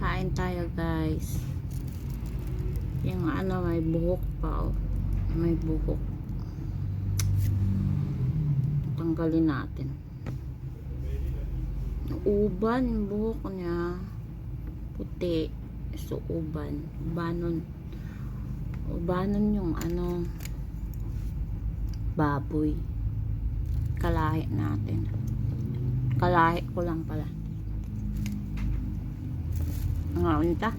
Kain tayo guys. Yung ano, may buhok pa oh. May buhok. Tanggalin natin. Uban yung buhok niya. Puti. So uban. Ubanon. Ubanon yung ano, baboy. Kalahi natin. Kalahi ko lang pala. Ngayon ta.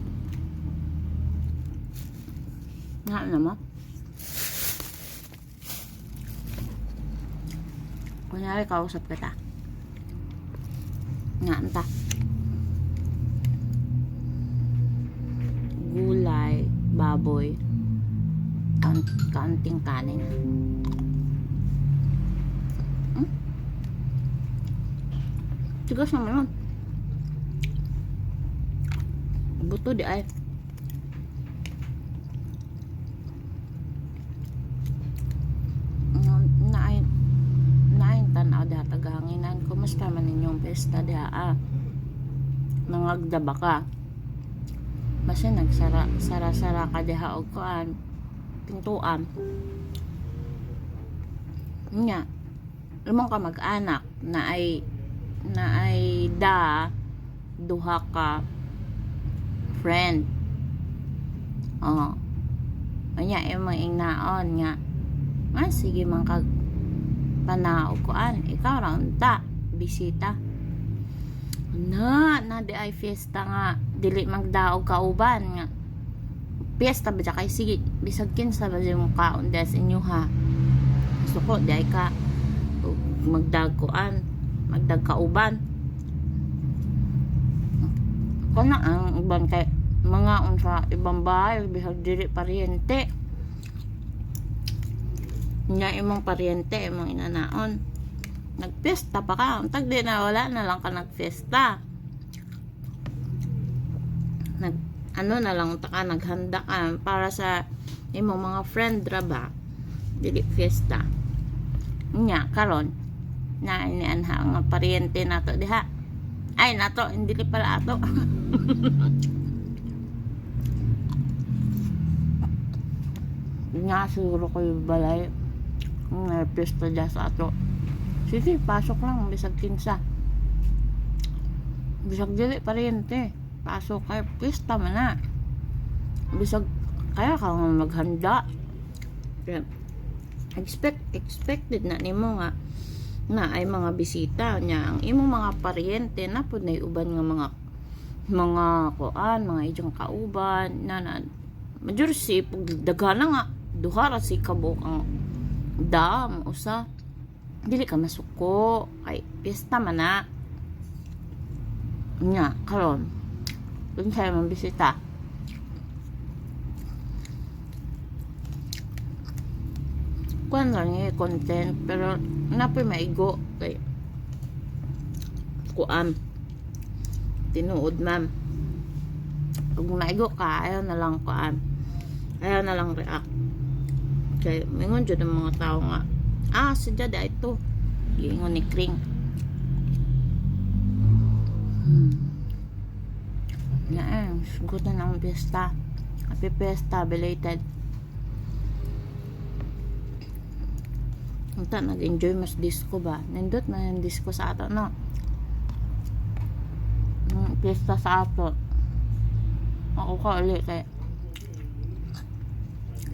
Nga naman. Kunyari kausap kita. Nga ta. Gulay, baboy, kaunting kanin. Tigas naman yun. Buto di ay. Nain tanaw da tagahanginan. Kumusta man ninyong pesta da nangagdaba ka. Basta nagsara ka diha og kuan pintuan. Nya. Lumong ka mag-anak na ay duha ka friend. Oh. Anya imong ingnaon nga. Sige man kag panaog kuan, ikaw ra unta bisita. Na di ay fiesta nga dili magdaog kauban nga. Fiesta ba kay sige bisag kinsa ba yung kaon des inyo ha. Suko di ay ka magdag kuan, magdag kauban. Kana ang uban kay mga unsa ibang bahay bisag dili paryente. Nya imong paryente imong inanaon. Nagfiesta pa ka, untag di na wala na lang ka nagfiesta. Ano na lang unta ka naghanda ka para sa imong mga friend ra ba. Dili fiesta. Nya karon na inianha nga paryente nato diha. Ay nato hindi pala ato. Nga siguro ko yung balay pista dyan sa ato. Sige, pasok lang bisag kinsa. Bisag dili paryente. Pasok kay pista man na. Bisag kaya ka maghanda. Expected na nimo nga na ay mga bisita nya ang imong mga paryente na pud nay uban nga mga kuan, mga idyong kauban na major si dagana nga duha ra si kabuk ang dam usa dili ka masuko kay pista man na nya karon dun sa mga bisita kuan lang yung content pero napoy maigo kay kuan tinuod ma'am kung maigo ka ayaw na lang kuan ayaw na lang react kay mingon jud ang mga tao nga sadya da ito giingon ni Kring sugot na ng pesta. Happy pesta belated. Unta nag-enjoy mas disco ba? Nindot man yung disco sa ato, no? Pesta sa ato. Ako ka ulit kay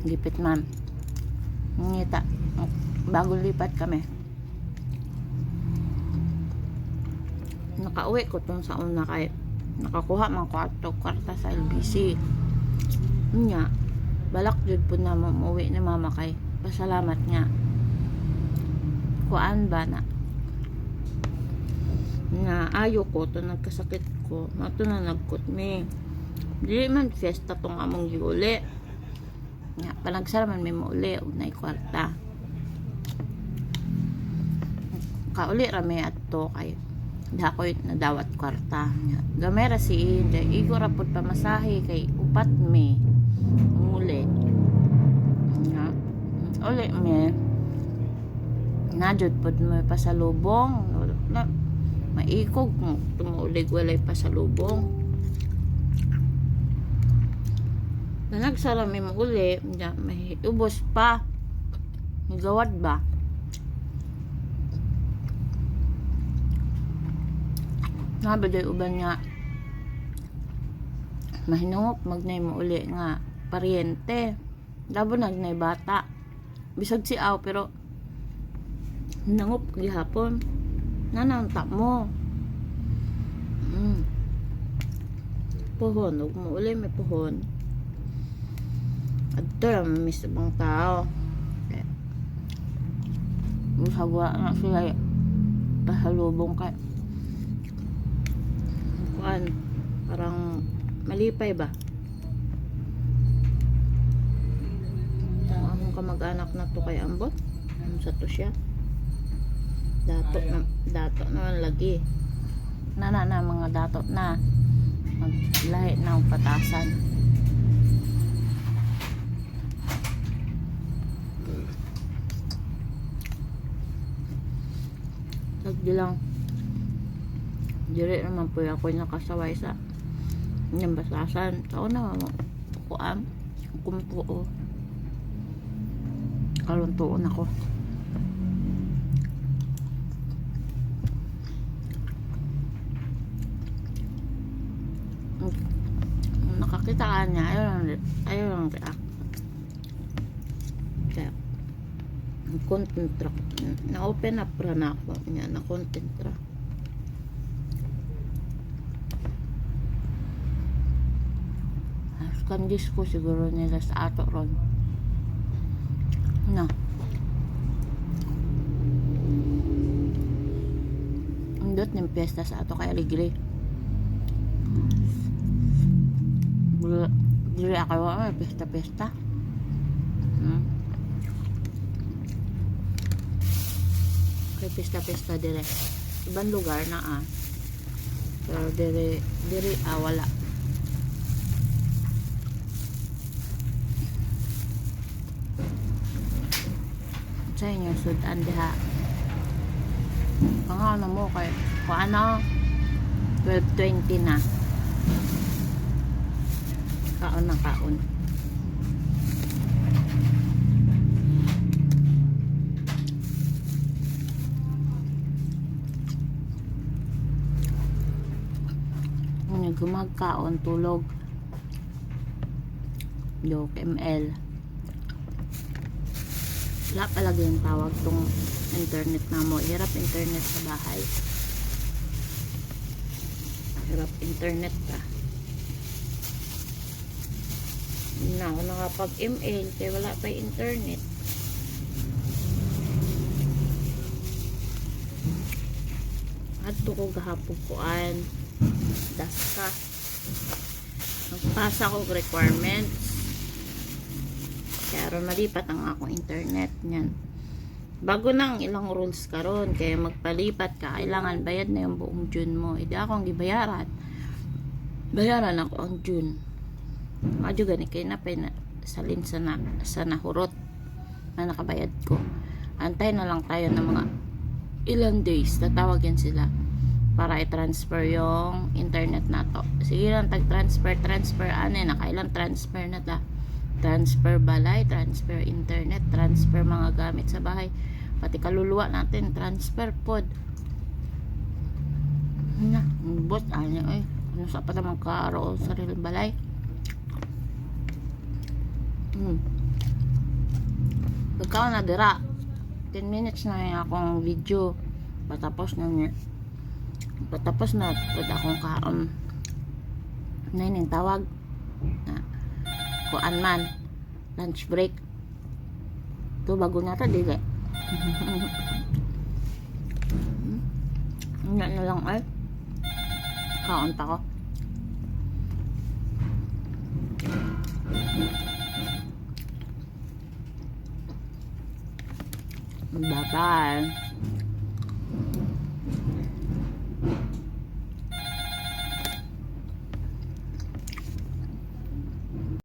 gipit man. Ngita. Bagong lipat kami. Nakauwi ko tong sa una kay nakakuha man kwarta sa LBC. Nya, balak jud po na umuwi ni mama kay pasalamat nga. Kuan ba na ayo ko to nagkasakit ko mato na nagkot me dili man fiesta tong among giuli nga panagsaraman may mauli unay kwarta kauli ra may adto kay dakoy nadawat kwarta gamera si Inday igo ra pud pamasahe kay upat me uli nga uli me najud pod may pasalubong na maikog tumulig walay pasalubong Na nagsarami mo uli, may ubos pa. Nagawad ba? Nabaday uban nga mahinungop magnay mo uli nga paryente. Labo nagnay bata. Bisag si aw pero nangup gihapon. Nananta mo. Puhon, ug mo uli may puhon. Adto lang miss ibang tao. Usagwa na sila pasalubong kay kuan parang malipay ba? Ang among kamag-anak na to kay ambot. Ano sa to siya? Dato naman lagi. Na mga dato na maglahi na ang patasan. Sagdi lang. Diri naman po ako nakasaway sa yung basasan. Tao na mo. Kuam. Kumtuo. Kaluntuon ako. Nakakitaan niya. Ayaw lang react. Kaya content ra. Na-open up ra na ako niya. Na-content ra. Kandis ko siguro nila sa ato ron. Na. Indot ng piyesta sa ato kay Aligre. Dili ako may pesta-pesta. Kay pesta-pesta dire. Ibang lugar na Pero dire wala. Sa inyo sudan diha pangano mo kay kung ano 12:20 na kaon gumagkaon tulog Yok ML wala palagi yung tawag tong internet na mo. Hirap internet sa bahay. Hirap internet ka. Na ako nakapag-email kaya wala pa internet. At ko gahapon kuan daska. Nagpasa ko requirements. Kaya malipat ang akong internet niyan. Bago nang ilang rules karon kaya magpalipat ka kailangan bayad na yung buong June mo. Hindi akong gibayaran. Bayaran ako ang June. Medyo gani kay na salin sa nahurot na nakabayad ko. Antay na lang tayo ng mga ilang days. Tatawagin sila para i-transfer yung internet na to. Sige lang transfer nakailang transfer na ta. Transfer balay, transfer internet, transfer mga gamit sa bahay, pati kaluluwa natin, transfer pod. Na, bot, ano sa pa naman karoon sa real balay. Pagkaw na dira, 10 minutes na yung akong video, patapos na pud akong kaon. Na yung tawag na kuan man lunch break to bago na ta dili na lang ay kaon pa ko bye bye.